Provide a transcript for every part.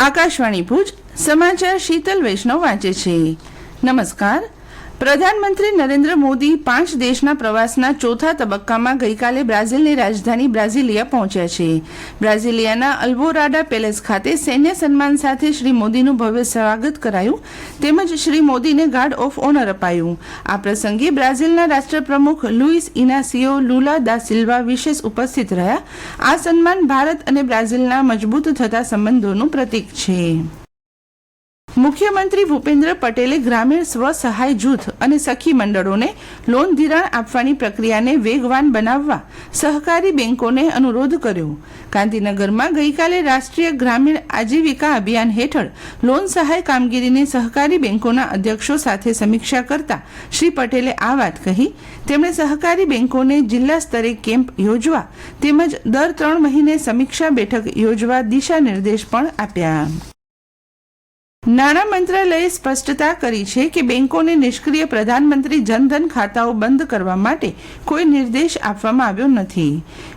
આકાશવાણી ભુજ સમાચાર શીતલ વૈષ્ણવ વાંચે છે. નમસ્કાર. પ્રધાનમંત્રી નરેન્દ્ર મોદી 5 દેશના પ્રવાસના ચોથા તબક્કામાં ગઈકાલે બ્રાઝિલની રાજધાની બ્રાઝિલિયા પહોંચ્યા છે. બ્રાઝિલિયાના અલ્વોરાડા પેલેસ ખાતે સૈન્ય સન્માન સાથે શ્રી મોદીનું ભવ્ય સ્વાગત કરાયું તેમજ શ્રી મોદીને ગાર્ડ ઓફ ઓનર અપાયું. આ પ્રસંગે બ્રાઝિલના રાષ્ટ્રપ્રમુખ લુઇસ ઇનાસિયો લુલા દા સિલ્વા વિશેષ ઉપસ્થિત રહ્યા. આ સન્માન ભારત અને બ્રાઝિલના મજબૂત થતા સંબંધોનું પ્રતીક છે. મુખ્યમંત્રી ભૂપેન્દ્ર પટેલે ગ્રામીણ સ્વસહાય જૂથ અને સખી મંડળોને લોન ધિરાણ આપવાની પ્રક્રિયાને વેગવાન બનાવવા સહકારી બેંકોને અનુરોધ કર્યો. ગાંધીનગરમાં ગઈકાલે રાષ્ટ્રીય ગ્રામીણ આજીવિકા અભિયાન હેઠળ લોન સહાય કામગીરીની સહકારી બેંકોના અધ્યક્ષો સાથે સમીક્ષા કરતા શ્રી પટેલે આ વાત કહી. તેમણે સહકારી બેંકોને જિલ્લા સ્તરે કેમ્પ યોજવા તેમજ દર 3 મહિને સમીક્ષા બેઠક યોજવા દિશા નિર્દેશ પણ આપ્યા. નાણાં મંત્રાલયે સ્પષ્ટતા કરી છે કે બેંકોને નિષ્ક્રિય પ્રધાનમંત્રી જનધન ખાતાઓ બંધ કરવા માટે કોઈ નિર્દેશ આપવામાં આવ્યો નથી.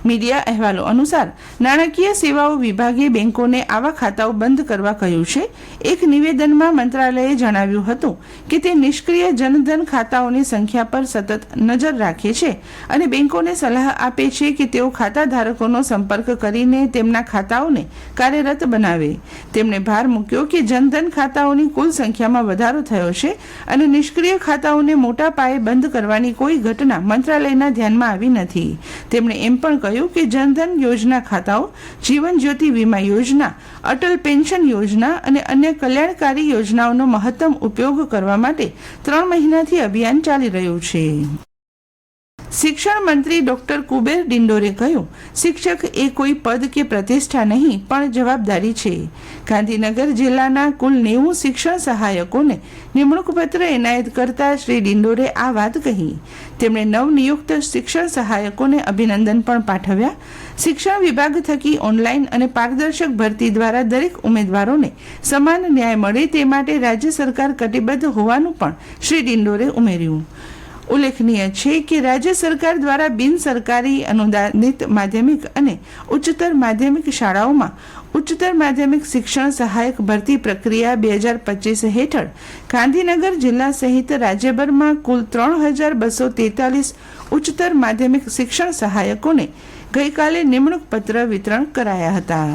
મીડિયા અહેવાલો અનુસાર નાણાકીય સેવાઓ વિભાગે બેંકોને આવા ખાતાઓ બંધ કરવા કહ્યું છે. એક નિવેદનમાં મંત્રાલયે જણાવ્યું હતું કે તે નિષ્ક્રિય જનધન ખાતાઓની સંખ્યા પર સતત નજર રાખે છે અને બેંકોને સલાહ આપે છે કે તેઓ ખાતા ધારકોનો સંપર્ક કરીને તેમના ખાતાઓને કાર્યરત બનાવે. તેમણે ભાર મૂક્યો કે જનધન ખાતાઓની કુલ સંખ્યામાં વધારો થયો છે અને નિષ્ક્રિય ખાતાઓને મોટા પાયે બંધ કરવાની કોઈ ઘટના મંત્રાલયના ધ્યાનમાં આવી નથી. તેમણે એમ પણ કહ્યું કે જનધન યોજના ખાતાઓ, જીવન જ્યોતિ વીમા યોજના, અટલ પેન્શન યોજના અને અન્ય કલ્યાણકારી યોજનાઓનો મહત્તમ ઉપયોગ કરવા માટે 3 મહિનાથી અભિયાન ચાલી રહ્યું છે. શિક્ષણ મંત્રી ડોક્ટર કુબેર ડિંડોરે કહ્યું, શિક્ષક એ કોઈ પદ કે પ્રતિષ્ઠા નહીં પણ જવાબદારી છે. ગાંધીનગર જિલ્લાના કુલ 90 શિક્ષણ સહાયકોને નિમણૂક પત્ર એનાયત કરતા શ્રી ડિંડોરે આ વાત કહી. તેમણે નવનિયુક્ત શિક્ષણ સહાયકોને અભિનંદન પણ પાઠવ્યા. શિક્ષણ વિભાગ થકી ઓનલાઈન અને પારદર્શક ભરતી દ્વારા દરેક ઉમેદવારોને સમાન ન્યાય મળે તે માટે રાજ્ય સરકાર કટિબદ્ધ હોવાનું પણ શ્રી ડિંડોરે ઉમેર્યું. ઉલ્લેખનીય છે કે રાજ્ય સરકાર દ્વારા બિન સરકારી અનુદાનિત માધ્યમિક અને ઉચ્ચતર માધ્યમિક શાળાઓમાં ઉચ્ચતર માધ્યમિક શિક્ષણ સહાયક ભરતી પ્રક્રિયા 2025 હેઠળ ગાંધીનગર જિલ્લા સહિત રાજ્યભરમાં કુલ 3243 ઉચ્ચતર માધ્યમિક શિક્ષણ સહાયકોને ગઈકાલે નિમણૂક પત્ર વિતરણ કરાયા હતા.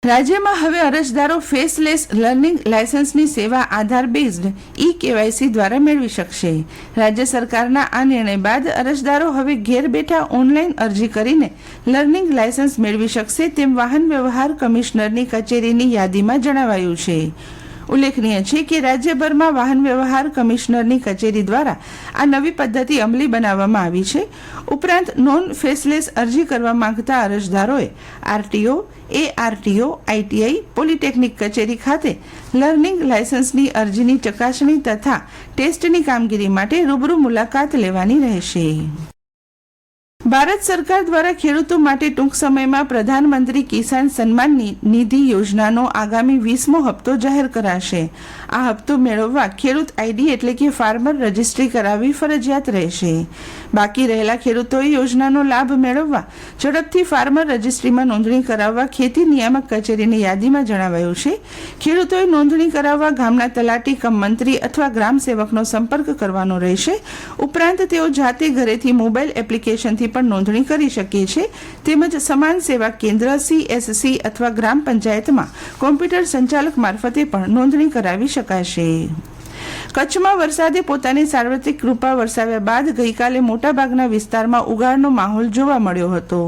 રાજ્યમાં હવે અરજદારો ફેસલેસ લર્નિંગ લાયસન્સની સેવા આધાર બેઝડ ઈ-કેવાયસી દ્વારા મેળવી શકશે. રાજ્ય સરકારના આ નિર્ણય બાદ અરજદારો હવે ઘેર બેઠા ઓનલાઈન અરજી કરીને લર્નિંગ લાયસન્સ મેળવી શકશે તેમ વાહન વ્યવહાર કમિશનરની કચેરીની યાદીમાં જણાવાયું છે. ઉલ્લેખનીય છે કે રાજ્યભરમાં વાહન વ્યવહાર કમિશનરની કચેરી દ્વારા આ નવી પદ્ધતિ અમલી બનાવવામાં આવી છે. ઉપરાંત નોન ફેસલેસ અરજી કરવા માંગતા અરજદારોએ આરટીઓ, એઆરટીઓ, આઈટીઆઈ, પોલિટેકનિક કચેરી ખાતે લર્નિંગ લાયસન્સની અરજીની ચકાસણી તથા ટેસ્ટની કામગીરી માટે રૂબરૂ મુલાકાત લેવાની રહેશે. ભારત સરકાર દ્વારા ખેડૂતો માટે ટૂંક સમયમાં પ્રધાનમંત્રી કિસાન સન્માન નિધિ યોજનાનો આગામી 20મો હપ્તો જાહેર કરાશે. આ હપ્તો મેળવવા ખેડૂત આઈડી એટલે કે ફાર્મર રજિસ્ટ્રી કરાવવી ફરજિયાત રહેશે. બાકી રહેલા ખેડૂતોએ યોજનાનો લાભ મેળવવા ઝડપથી ફાર્મર રજિસ્ટ્રીમાં નોંધણી કરાવવા ખેતી નિયામક કચેરીની યાદીમાં જણાવાયું છે. ખેડૂતોએ નોંધણી કરાવવા ગામના તલાટી કમ મંત્રી અથવા ગ્રામ સેવકનો સંપર્ક કરવાનો રહેશે. ઉપરાંત તેઓ જાતે ઘરેથી મોબાઈલ એપ્લિકેશનથી પણ નોંધણી કરી શકે છે. તેમજ સમાન સેવા કેન્દ્ર, CSC અથવા ગ્રામ પંચાયતમાં કોમ્પ્યુટર સંચાલક મારફતે પણ નોંધણી કરાવી શકાશે. કચ્છમાં વરસાદે પોતાની સાર્વત્રિક કૃપા વરસાવ્યા બાદ ગઈકાલે મોટાભાગના વિસ્તારમાં ઉગાડનો માહોલ જોવા મળ્યો હતો.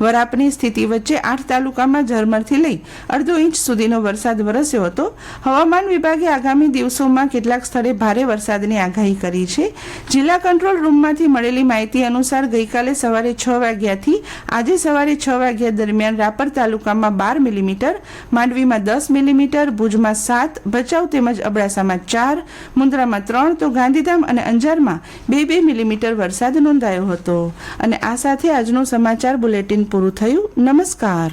વરાપની સ્થિતિ વચ્ચે 8 તાલુકામાં ઝરમરથી લઈ અડધો ઇંચ સુધીનો વરસાદ વરસ્યો હતો. હવામાન વિભાગે આગામી દિવસોમાં કેટલાક સ્થળે ભારે વરસાદની આગાહી કરી છે. જિલ્લા કંટ્રોલ રૂમમાંથી મળેલી માહિતી અનુસાર ગઈકાલે સવારે 6 વાગ્યાથી આજે સવારે 6 વાગ્યા દરમિયાન રાપર તાલુકામાં 12 મિલીમીટર, માંડવીમાં 10 મિલીમીટર, ભુજમાં 7, ભચાઉ તેમજ અબડાસામાં 4, મુન્દ્રામાં 3 તો ગાંધીધામ અને અંજારમાં 2 મિલીમીટર વરસાદ નોંધાયો હતો. અને આ સાથે આજનું સમાચાર બુલેટિન પૂરું થયું. નમસ્કાર.